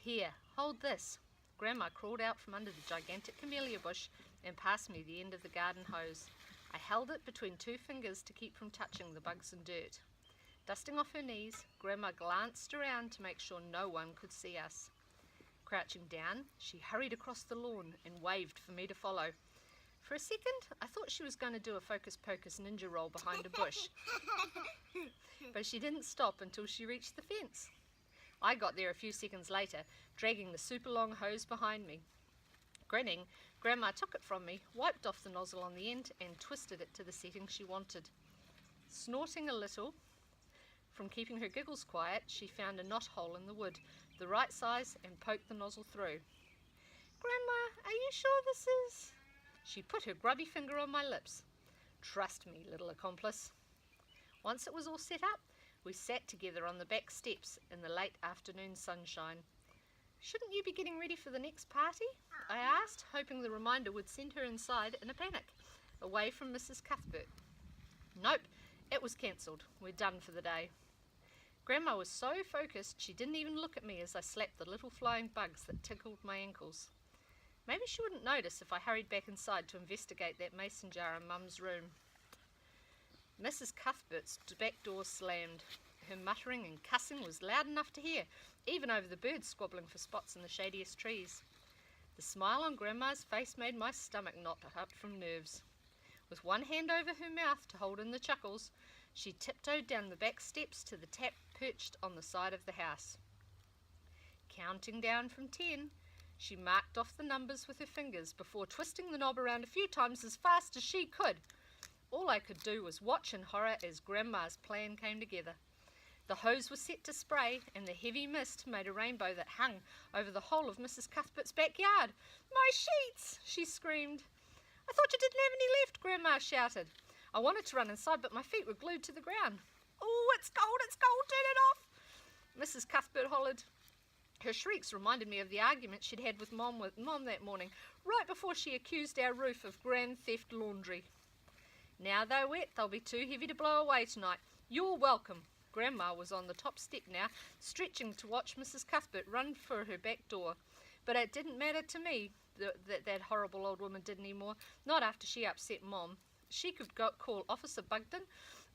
Here, hold this. Grandma crawled out from under the gigantic camellia bush and passed me the end of the garden hose. I held it between 2 fingers to keep from touching the bugs and dirt. Dusting off her knees, Grandma glanced around to make sure no one could see us. Crouching down, she hurried across the lawn and waved for me to follow. For a second, I thought she was going to do a focus-pocus ninja roll behind a bush. But she didn't stop until she reached the fence. I got there a few seconds later, dragging the super long hose behind me. Grinning, Grandma took it from me, wiped off the nozzle on the end, and twisted it to the setting she wanted. Snorting a little from keeping her giggles quiet, she found a knothole in the wood, the right size, and poked the nozzle through. Grandma, are you sure this is? She put her grubby finger on my lips. Trust me, little accomplice. Once it was all set up, we sat together on the back steps in the late afternoon sunshine. Shouldn't you be getting ready for the next party? I asked, hoping the reminder would send her inside in a panic, away from Mrs. Cuthbert. Nope, it was cancelled. We're done for the day. Grandma was so focused she didn't even look at me as I slapped the little flying bugs that tickled my ankles. Maybe she wouldn't notice if I hurried back inside to investigate that mason jar in Mum's room. Mrs. Cuthbert's back door slammed. Her muttering and cussing was loud enough to hear, even over the birds squabbling for spots in the shadiest trees. The smile on Grandma's face made my stomach knot up from nerves. With one hand over her mouth to hold in the chuckles, she tiptoed down the back steps to the tap perched on the side of the house. Counting down from 10, she marked off the numbers with her fingers before twisting the knob around a few times as fast as she could. All I could do was watch in horror as Grandma's plan came together. The hose was set to spray, and the heavy mist made a rainbow that hung over the whole of Mrs. Cuthbert's backyard. "My sheets!" she screamed. "I thought you didn't have any left," Grandma shouted. I wanted to run inside, but my feet were glued to the ground. "Oh, it's cold, turn it off!" Mrs. Cuthbert hollered. Her shrieks reminded me of the argument she'd had with Mom that morning, right before she accused our roof of grand theft laundry. "Now they're wet, they'll be too heavy to blow away tonight. You're welcome." Grandma was on the top step now, stretching to watch Mrs. Cuthbert run for her back door. But it didn't matter to me that horrible old woman did any more, not after she upset Mom. She could call Officer Bugden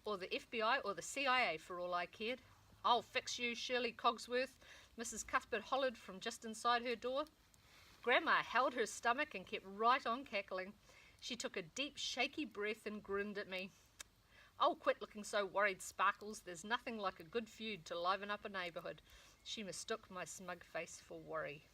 or the FBI or the CIA for all I cared. "I'll fix you, Shirley Cogsworth," Mrs. Cuthbert hollered from just inside her door. Grandma held her stomach and kept right on cackling. She took a deep, shaky breath and grinned at me. "Oh, quit looking so worried, Sparkles. There's nothing like a good feud to liven up a neighbourhood." She mistook my smug face for worry.